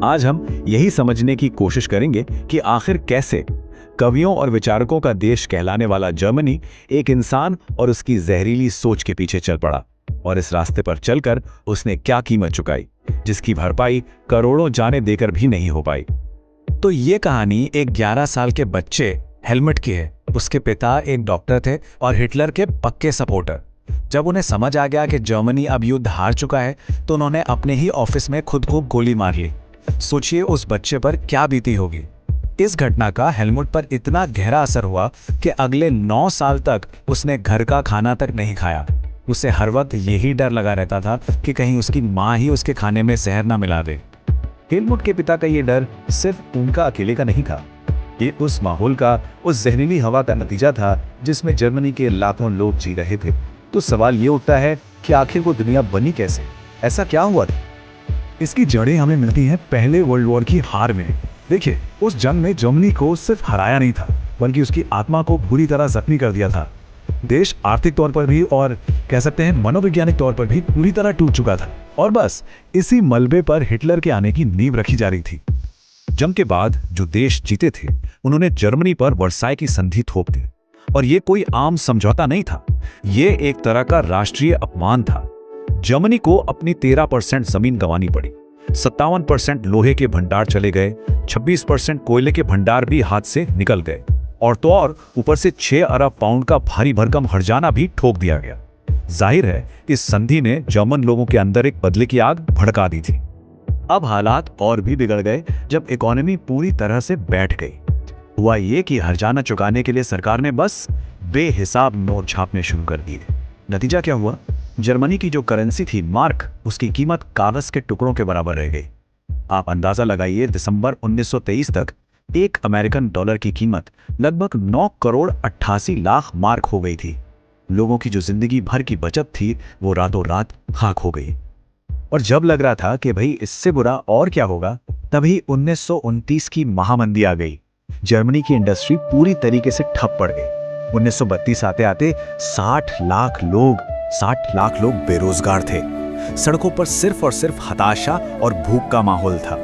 आज हम यही समझने की कोशिश करेंगे कि आखिर कैसे कवियों और विचारकों का देश कहलाने वाला जर्मनी एक इंसान और उसकी जहरीली सोच के पीछे चल पड़ा, और इस रास्ते पर चलकर उसने क्या कीमत चुकाई जिसकी भरपाई करोड़ों जानें देकर भी नहीं हो पाई। तो ये कहानी एक 11 साल के बच्चे हेलमेट की है। उसके पिता एक डॉक्टर थे और हिटलर के पक्के सपोर्टर। जब उन्हें समझ आ गया कि जर्मनी अब युद्ध हार चुका है तो उन्होंने अपने ही ऑफिस में खुद को गोली मार ली। सोचिए उस बच्चे पर क्या बीती होगी। इस घटना का हेलमुट पर इतना गहरा असर हुआ कि अगले 9 साल तक उसने घर का खाना तक नहीं खाया। उसे हर वक्त यही डर लगा रहता था कि कहीं उसकी माँ ही उसके खाने में जहर ना मिला दे। हेलमुट के पिता का ये डर सिर्फ उनका अकेले का नहीं था, ये उस माहौल का, उस जहरीली हवा का नतीजा था जिसमें जर्मनी के लाखों लोग जी रहे थे। तो सवाल ये उठता है कि आखिर वो दुनिया बनी कैसे, ऐसा क्या हुआ था? इसकी जड़ें हमें मिलती हैं पहले वर्ल्ड वॉर की हार में। देखिए, उस जंग में जर्मनी को सिर्फ हराया नहीं था, बल्कि उसकी आत्मा को बुरी तरह जख्मी कर दिया था। देश आर्थिक तौर पर भी और कह सकते हैं मनोवैज्ञानिक तौर पर भी पूरी तरह टूट चुका था, और बस इसी मलबे पर हिटलर के आने की नींव रखी जा रही थी। जंग के बाद जो देश जीते थे उन्होंने जर्मनी पर वर्साई की संधि थोप दी, और ये कोई आम समझौता नहीं था, ये एक तरह का राष्ट्रीय अपमान था। जर्मनी को अपनी 13% जमीन गंवानी पड़ी, 57% लोहे के भंडार चले गए, 26% कोयले के भंडार भी हाथ से निकल गए, और तो और ऊपर से 6 अरब पाउंड का भारी भरकम हर्जाना भी ठोक दिया गया। जाहिर है इस संधि ने जर्मन लोगों के अंदर एक बदले की आग भड़का दी थी। अब हालात और भी बिगड़ गए जब इकोनॉमी पूरी तरह से बैठ गई। हुआ ये कि हर्जाना चुकाने के लिए सरकार ने बस बेहिसाब नोट छापने शुरू कर दिए। नतीजा क्या हुआ? जर्मनी की जो करेंसी थी मार्क, उसकी कीमत कागज के टुकड़ों के बराबर रह गई। आप अंदाजा लगाइए, दिसंबर 1923 तक एक अमेरिकन डॉलर की कीमत लगभग 9 करोड़ 88 लाख मार्क हो गई थी। लोगों की जो जिंदगी भर की बचत थी वो रातों रात खाक हो गई। और जब लग रहा था कि भाई इससे बुरा और क्या होगा, तभी 1929 की महामंदी आ गई। जर्मनी की इंडस्ट्री पूरी तरीके से ठप पड़ गई। 1932 आते आते 60 लाख लोग बेरोजगार थे। सड़कों पर सिर्फ और सिर्फ हताशा और भूख का माहौल था।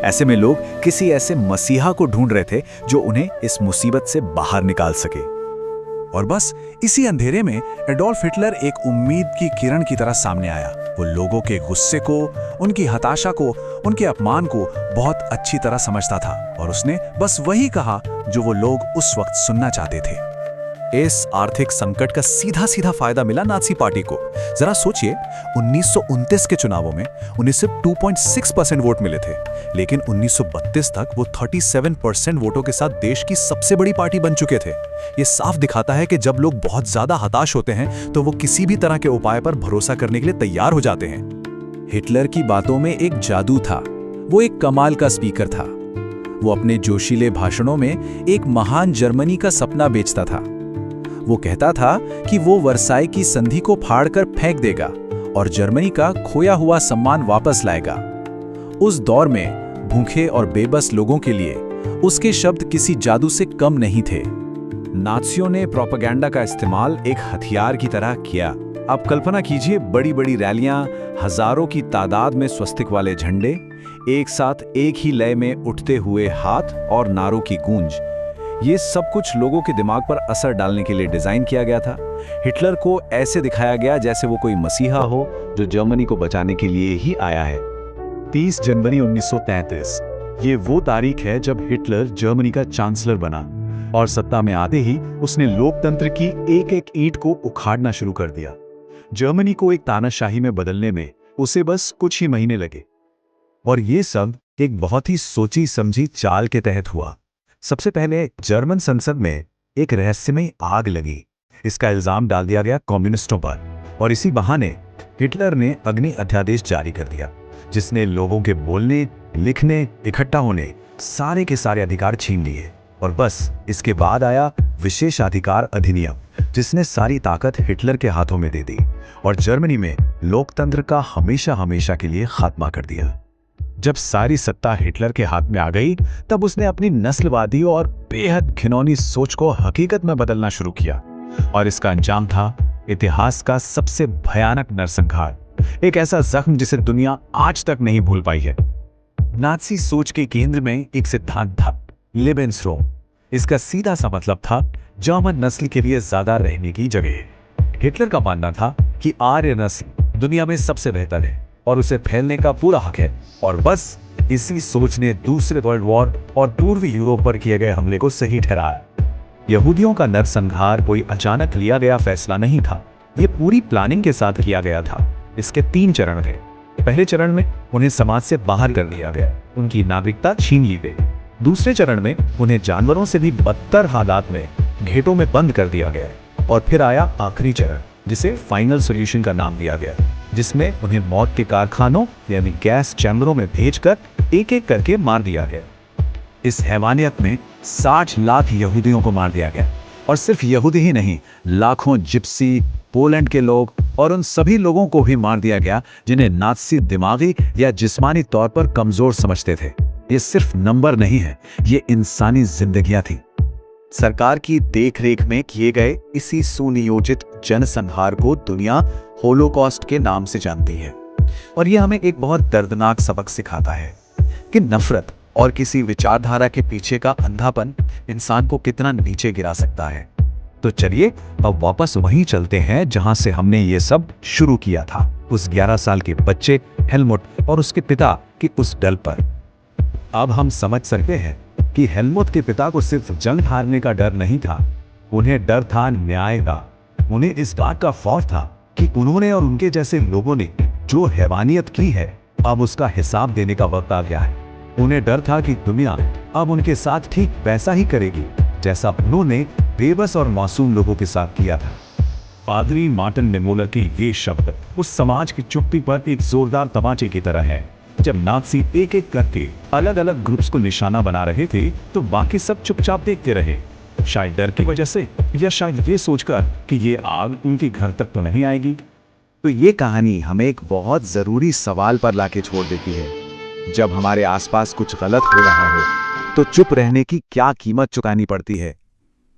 ऐसे में लोग किसी ऐसे मसीहा को ढूंढ रहे थे जो उन्हें इस मुसीबत से बाहर निकाल सके। और बस इसी अंधेरे में एडोल्फ हिटलर एक उम्मीद की किरण की तरह सामने आया। वो लोगों के गुस्से को, उनकी हताशा को, उनके अपमान को बहुत अच्छी तरह समझता था, और उसने बस वही कहा जो वो लोग उस वक्त सुनना चाहते थे। इस आर्थिक संकट का सीधा सीधा फायदा मिला नाजी पार्टी को। जरा सोचिए, 1929 के चुनावों में उन्हें सिर्फ 2.6% वोट मिले थे, लेकिन 1932 तक वो 37% वोटों के साथ देश की सबसे बड़ी पार्टी बन चुके थे। ये साफ दिखाता है कि जब लोग बहुत ज्यादा हताश होते हैं तो वो किसी भी तरह के उपाय पर भरोसा करने के लिए तैयार हो जाते हैं। हिटलर की बातों में एक जादू था। वो एक कमाल का स्पीकर था। वो अपने जोशीले भाषणों में एक महान जर्मनी का सपना बेचता था। वो कहता था कि वो वर्साई की संधि को फाड़कर फेंक देगा और जर्मनी का खोया हुआ सम्मान वापस लाएगा। उस दौर में भूखे और बेबस लोगों के लिए उसके शब्द किसी जादू से कम नहीं थे। नाज़ियों ने प्रोपेगेंडा का इस्तेमाल एक हथियार की तरह किया। अब कल्पना कीजिए, बड़ी बड़ी रैलियां, हजारों की तादाद में स्वस्तिक वाले झंडे, एक साथ एक ही लय में उठते हुए हाथ और नारों की गूंज। ये सब कुछ लोगों के दिमाग पर असर डालने के लिए डिजाइन किया गया था। हिटलर को ऐसे दिखाया गया जैसे वो कोई मसीहा हो जो जर्मनी को बचाने के लिए ही आया है। 30 जनवरी 1933 ये वो तारीख है जब हिटलर जर्मनी का चांसलर बना, और सत्ता में आते ही उसने लोकतंत्र की एक एक ईंट को उखाड़ना शुरू कर दिया। जर्मनी को एक तानाशाही में बदलने में उसे बस कुछ ही महीने लगे, और ये सब एक बहुत ही सोची समझी चाल के तहत हुआ। सबसे पहले जर्मन संसद में एक रहस्यमय आग लगी। इसका इल्जाम डाल दिया गया कम्युनिस्टों पर, और इसी बहाने हिटलर ने अग्नि अध्यादेश जारी कर दिया, जिसने लोगों के बोलने, लिखने, इकट्ठा होने सारे के सारे अधिकार छीन लिए। और बस इसके बाद आया विशेषाधिकार अधिनियम, जिसने सारी ताकत हिटलर के हाथों में दे दी और जर्मनी में लोकतंत्र का हमेशा हमेशा के लिए खात्मा कर दिया। जब सारी सत्ता हिटलर के हाथ में आ गई, तब उसने अपनी नस्लवादी और बेहद घिनौनी सोच को हकीकत में बदलना शुरू किया, और इसका अंजाम था इतिहास का सबसे भयानक नरसंहार, एक ऐसा जख्म जिसे दुनिया आज तक नहीं भूल पाई है। नाज़ी सोच के केंद्र में एक सिद्धांत था, लेबेंसरोम। इसका सीधा सा मतलब था जर्मन नस्ल के लिए ज्यादा रहने की जगह। हिटलर का मानना था कि आर्य नस्ल दुनिया में सबसे बेहतर है और उसे फैलने का पूरा हक है। और बस इसी सोच ने दूसरे वर्ल्ड वॉर और पूर्वी यूरोप पर किए गए हमले को सही ठहराया। यहूदियों का नरसंहार कोई अचानक लिया गया फैसला नहीं था, ये पूरी प्लानिंग के साथ किया गया था। इसके 3 चरण थे। पहले चरण में उन्हें समाज से बाहर कर दिया गया, उनकी नागरिकता छीन ली गई। दूसरे चरण में उन्हें जानवरों से भी बदतर हालात में घेटों में बंद कर दिया गया। और फिर आया आखिरी चरण, जिसे फाइनल सॉल्यूशन का नाम दिया गया, जिसमें उन्हें मौत के कारखानों यानी गैस चैम्बरों में भेजकर एक एक करके मार दिया गया। इस हैवानियत में 60 लाख यहूदियों को मार दिया गया। और सिर्फ यहूदी ही नहीं, लाखों जिप्सी, पोलैंड के लोग और उन सभी लोगों को भी मार दिया गया जिन्हें नाज़ी दिमागी या जिस्मानी तौर पर कमजोर समझते थे। ये सिर्फ नंबर नहीं है, ये इंसानी जिंदगियां थी। सरकार की देखरेख में किए गए इसी सुनियोजित जनसंहार को दुनिया होलोकॉस्ट के नाम से जानती है। और यह हमें एक बहुत दर्दनाक सबक सिखाता है कि नफरत और किसी विचारधारा के पीछे का अंधापन इंसान को कितना नीचे गिरा सकता है। तो चलिए अब वापस वहीं चलते हैं जहां से हमने ये सब शुरू किया था, उस 11 साल के बच्चे हेलमुट और उसके पिता की उस डल पर। अब हम समझ सकते हैं कि हेलमुट के पिता को सिर्फ जंग हारने का डर नहीं था, उन्हें डर था न्याय का। उन्हें इस बात का खौफ था कि उन्होंने और उनके जैसे लोगों ने जो हैवानियत की है, अब उसका हिसाब देने का वक्त आ गया है। उन्हें डर था कि दुनिया अब उनके साथ ठीक वैसा ही करेगी जैसा उन्होंने बेबस और मासूम लोगों के साथ किया था। पादरी मार्टिन निमोलर के ये शब्द उस समाज की चुप्पी पर एक जोरदार तमाचे की तरह है। जब नाज़ी एक एक करके अलग अलग ग्रुप्स को निशाना बना रहे थे, तो बाकी सब चुपचाप देखते रहे, शायद डर की वजह से या शायद ये सोचकर कि ये आग उनके घर तक तो नहीं आएगी। तो ये कहानी हमें एक बहुत जरूरी सवाल पर लाके छोड़ देती है। जब हमारे आसपास कुछ गलत हो रहा हो, तो चुप रहने की क्या कीमत चुकानी पड़ती है?